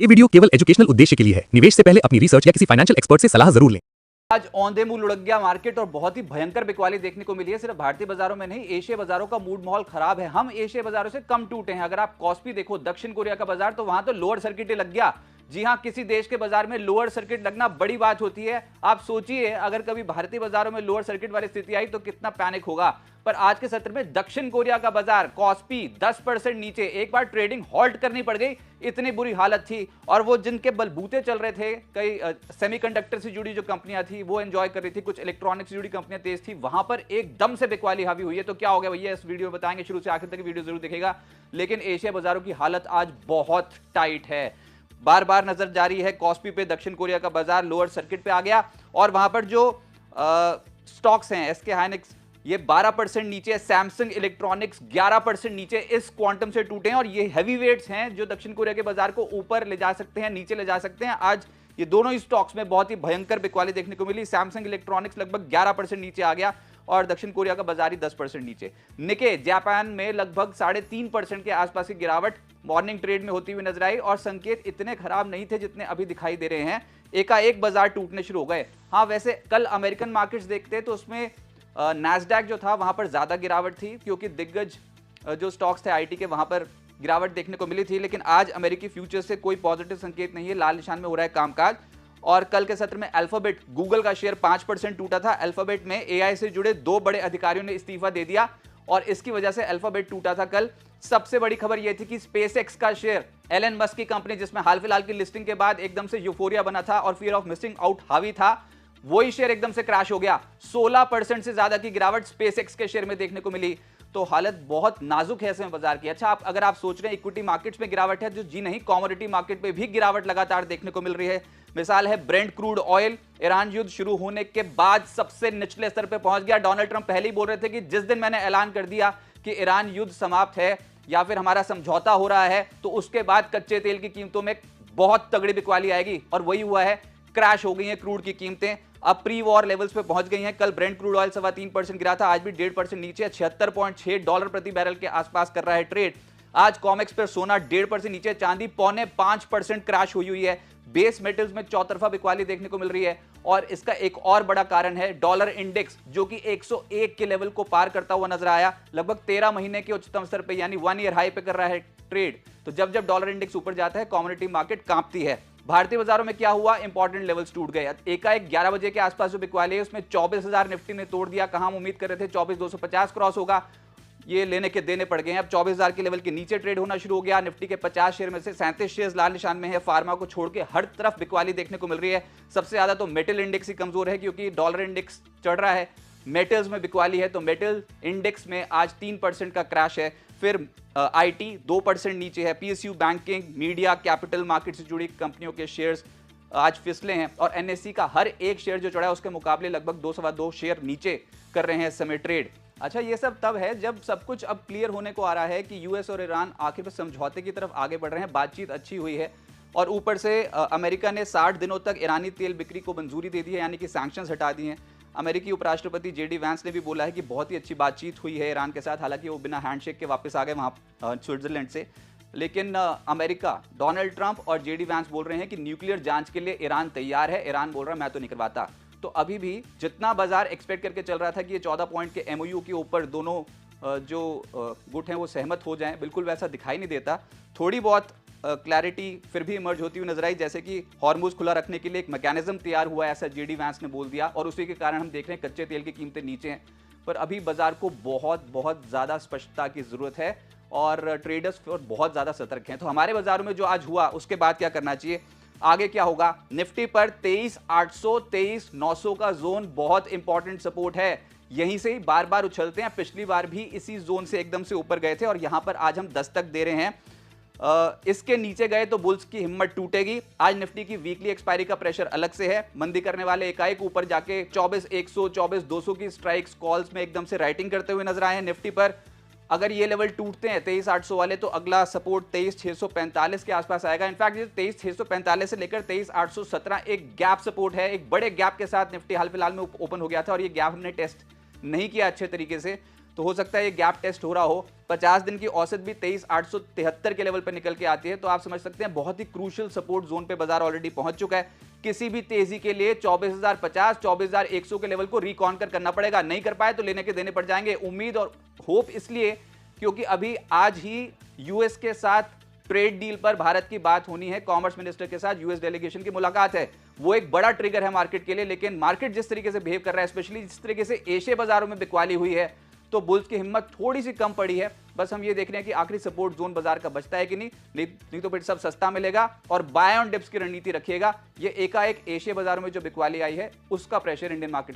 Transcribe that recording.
ये वीडियो केवल एजुकेशनल उद्देश्य के लिए है। निवेश से पहले अपनी रिसर्च या किसी फाइनेंशियल एक्सपर्ट से सलाह जरूर लें। आज औंधे मूल लुढ़क गया मार्केट और बहुत ही भयंकर बिकवाली देखने को मिली है। सिर्फ भारतीय बाजारों में नहीं, एशिया बाजारों का मूड माहौल खराब है। हम एशिया बाजारों से कम टूटे हैं। अगर आप कॉस्पी देखो, दक्षिण कोरिया का बाजार, तो वहां तो लोअर सर्किट लग गया। जी हां, किसी देश के बाजार में लोअर सर्किट लगना बड़ी बात होती है। आप सोचिए, अगर कभी भारतीय बाजारों में लोअर सर्किट वाली स्थिति आई तो कितना पैनिक होगा। पर आज के सत्र में दक्षिण कोरिया का बाजार कॉस्पी 10% नीचे, एक बार ट्रेडिंग हॉल्ट करनी पड़ गई, इतनी बुरी हालत थी। और वो जिनके बलबूते चल रहे थे, कई सेमीकंडक्टर से जुड़ी जो कंपनियां थी वो एंजॉय कर रही थी, कुछ इलेक्ट्रॉनिक्स से जुड़ी कंपनियां तेज थी, वहां पर एकदम से बिकवाली हावी हुई है। तो क्या हो गया भैया, इस वीडियो में बताएंगे, शुरू से आखिर तक वीडियो जरूर देखेगा। लेकिन एशिया बाजारों की हालत आज बहुत टाइट है। बार बार नजर जारी है कॉस्पी पे, दक्षिण कोरिया का बाजार लोअर सर्किट पे आ गया और वहां पर जो स्टॉक्स हैं, एसके हाइनिक्स ये 12% नीचे, सैमसंग इलेक्ट्रॉनिक्स 11% नीचे, इस क्वांटम से टूटे हैं। और ये हैवी वेट्स हैं जो दक्षिण कोरिया के बाजार को ऊपर ले जा सकते हैं, नीचे ले जा सकते हैं। आज ये दोनों ही स्टॉक्स में बहुत ही भयंकर बिकवाली देखने को मिली। सैमसंग इलेक्ट्रॉनिक्स लगभग 11% नीचे आ गया और दक्षिण कोरिया का बाजार ही 10% नीचे। निके जापान में लगभग 3.5% के आसपास की गिरावट मॉर्निंग ट्रेड में होती हुई नजर आई और संकेत इतने खराब नहीं थे जितने अभी दिखाई दे रहे हैं। एकाएक बाजार टूटने शुरू हो गए। हाँ, वैसे कल अमेरिकन मार्केट्स देखते तो उसमें नैस्डैक जो था वहां पर ज्यादा गिरावट थी, क्योंकि दिग्गज जो स्टॉक्स थे आईटी के, वहां पर गिरावट देखने को मिली थी। लेकिन आज अमेरिकी फ्यूचर्स से कोई पॉजिटिव संकेत नहीं है, लाल निशान में हो रहा है कामकाज। और कल के सत्र में अल्फाबेट, गूगल का शेयर 5% टूटा था। अल्फाबेट में एआई से जुड़े 2 बड़े अधिकारियों ने इस्तीफा दे दिया और इसकी वजह से अल्फाबेट टूटा था कल। सबसे बड़ी खबर यह थी कि स्पेसएक्स का शेयर, एलन मस्क की कंपनी जिसमें हाल फिलहाल की लिस्टिंग के बाद एकदम से यूफोरिया बना था और फियर ऑफ मिसिंग आउट हावी था, वही शेयर एकदम से क्रैश हो गया। 16% से ज्यादा की गिरावट स्पेसएक्स के शेयर में देखने को मिली। तो हालत बहुत नाजुक है ऐसे बाजार की। अच्छा, अगर आप सोच रहे हैं इक्विटी मार्केट्स में गिरावट है, तो जी नहीं, कमोडिटी मार्केट में भी गिरावट लगातार देखने को मिल रही है। मिसाल है ब्रेंट क्रूड ऑयल, ईरान युद्ध शुरू होने के बाद सबसे निचले स्तर पर पहुंच गया। डोनाल्ड ट्रंप पहले ही बोल रहे थे कि जिस दिन मैंने ऐलान कर दिया कि ईरान युद्ध समाप्त है या फिर हमारा समझौता हो रहा है, तो उसके बाद कच्चे तेल की कीमतों में बहुत तगड़ी बिकवाली आएगी। और वही हुआ है, क्रैश हो गई हैं क्रूड की कीमतें, अब प्री वॉर लेवल्स पे पहुंच गई हैं। कल ब्रेंट क्रूड ऑयल 3.25% गिरा था, आज भी 1.5% नीचे, $76.6 प्रति बैरल के आसपास कर रहा है ट्रेड। आज कॉमेक्स पर सोना 1.5% नीचे, चांदी 4.25% क्रैश हुई है। बेस मेटल्स में चौतरफा बिकवाली देखने को मिल रही है। और इसका एक और बड़ा कारण है डॉलर इंडेक्स, जो कि 101 के लेवल को पार करता हुआ नजर आया, लगभग 13 महीने के उच्चतम स्तर पे, यानी 1 ईयर हाई पे कर रहा है ट्रेड। तो जब जब डॉलर इंडेक्स ऊपर जाता है, कमोडिटी मार्केट कांपती है। भारतीय बाजारों में क्या हुआ, इंपॉर्टेंट लेवल्स टूट गए। एकाएक 11 बजे के आसपास जो बिकवाली है उसमें 24,000 निफ्टी ने तोड़ दिया। कहां हम उम्मीद कर रहे थे 24,250 क्रॉस होगा, ये लेने के देने पड़ गए हैं। अब 24,000 के लेवल के नीचे ट्रेड होना शुरू हो गया। निफ्टी के 50 शेयर में से 37 शेयर लाल निशान में है। फार्मा को छोड़ के हर तरफ बिकवाली देखने को मिल रही है। सबसे ज्यादा तो मेटल इंडेक्स ही कमजोर है, क्योंकि डॉलर इंडेक्स चढ़ रहा है, मेटल्स में बिकवाली है। तो मेटल इंडेक्स में आज 3% का क्रैश है। फिर आईटी 2% नीचे है। PSU, banking, media, capital market से जुड़ी कंपनियों के शेयर्स आज फिसले हैं। और एनएससी का हर एक शेयर जो चढ़ा है उसके मुकाबले लगभग 2 शेयर नीचे कर रहे हैं इस समय ट्रेड। अच्छा, ये सब तब है जब सब कुछ अब क्लियर होने को आ रहा है कि यूएस और ईरान आखिर में समझौते की तरफ आगे बढ़ रहे हैं। बातचीत अच्छी हुई है और ऊपर से अमेरिका ने 60 दिनों तक ईरानी तेल बिक्री को मंजूरी दे दी है, यानी कि सैंक्शंस हटा दिए हैं। अमेरिकी उपराष्ट्रपति जेडी वैंस ने भी बोला है कि बहुत ही अच्छी बातचीत हुई है ईरान के साथ। हालांकि वो बिना हैंडशेक के वापस आ गए वहाँ स्विट्जरलैंड से। लेकिन अमेरिका, डोनाल्ड ट्रंप और जेडी वैंस बोल रहे हैं कि न्यूक्लियर जांच के लिए ईरान तैयार है। ईरान बोल रहा है मैं तो नहीं करवाता। तो अभी भी जितना बाजार एक्सपेक्ट करके चल रहा था कि ये 14 पॉइंट के एमओयू के ऊपर दोनों जो गुट हैं वो सहमत हो जाएं, बिल्कुल वैसा दिखाई नहीं देता। थोड़ी बहुत क्लैरिटी फिर भी इमर्ज होती हुई नजर आई, जैसे कि हॉर्मुज खुला रखने के लिए एक मैकेनिज्म तैयार हुआ है, ऐसा जेडी वैंस ने बोल दिया। और उसी के कारण हम देख रहे हैं कच्चे तेल की कीमतें नीचे हैं। पर अभी बाजार को बहुत बहुत ज़्यादा स्पष्टता की ज़रूरत है और ट्रेडर्स बहुत ज़्यादा सतर्क हैं। तो हमारे बाजारों में जो आज हुआ उसके बाद क्या करना चाहिए, आगे क्या होगा। निफ्टी पर 23,800, 23,900 का जोन बहुत इंपॉर्टेंट सपोर्ट है। यहीं से ही बार बार उछलते हैं। पिछली बार भी इसी जोन से एकदम से ऊपर गए थे और यहां पर आज हम दस्तक दे रहे हैं। इसके नीचे गए तो बुल्स की हिम्मत टूटेगी। आज निफ्टी की वीकली एक्सपायरी का प्रेशर अलग से है। मंदी करने वाले एकाएक ऊपर जाके 24,100, 24,200 की स्ट्राइक्स कॉल्स में एकदम से राइटिंग करते हुए नजर आए हैं। निफ्टी पर अगर ये लेवल टूटते हैं 23,800 वाले, तो अगला सपोर्ट 23,645 के आसपास आएगा। इनफैक्ट ये 23,645 से लेकर 23,817 एक गैप सपोर्ट है। एक बड़े गैप के साथ निफ्टी हाल फिलहाल में ओपन हो गया था और ये गैप हमने टेस्ट नहीं किया अच्छे तरीके से। तो हो सकता है ये गैप टेस्ट हो रहा हो। 50 दिन की औसत भी 23,873 के लेवल पर निकल के आती है, तो आप समझ सकते हैं बहुत ही क्रूशियल सपोर्ट जोन पे बाजार ऑलरेडी पहुंच चुका है। किसी भी तेजी के लिए 24,050, 24,100 के लेवल को रिकॉन्कर करना पड़ेगा। नहीं कर पाए तो लेने के देने पड़ जाएंगे। उम्मीद और होप इसलिए क्योंकि अभी आज ही यूएस के साथ ट्रेड डील पर भारत की बात होनी है। कॉमर्स मिनिस्टर के साथ यूएस डेलीगेशन की मुलाकात है, वो एक बड़ा ट्रिगर है मार्केट के लिए। लेकिन मार्केट जिस तरीके से बिहेव कर रहा है, स्पेशली जिस तरीके से एशिया बाजारों में बिकवाली हुई है, तो बुल्स की हिम्मत थोड़ी सी कम पड़ी है। बस हम ये देख रहे हैं कि आखिरी सपोर्ट जोन बाजार का बचता है कि नहीं तो फिर सब सस्ता मिलेगा और बाय ऑन डिप्स की रणनीति रखिएगा। ये एकाएक एशिया बाजारों में जो बिकवाली आई है उसका प्रेशर इंडियन मार्केट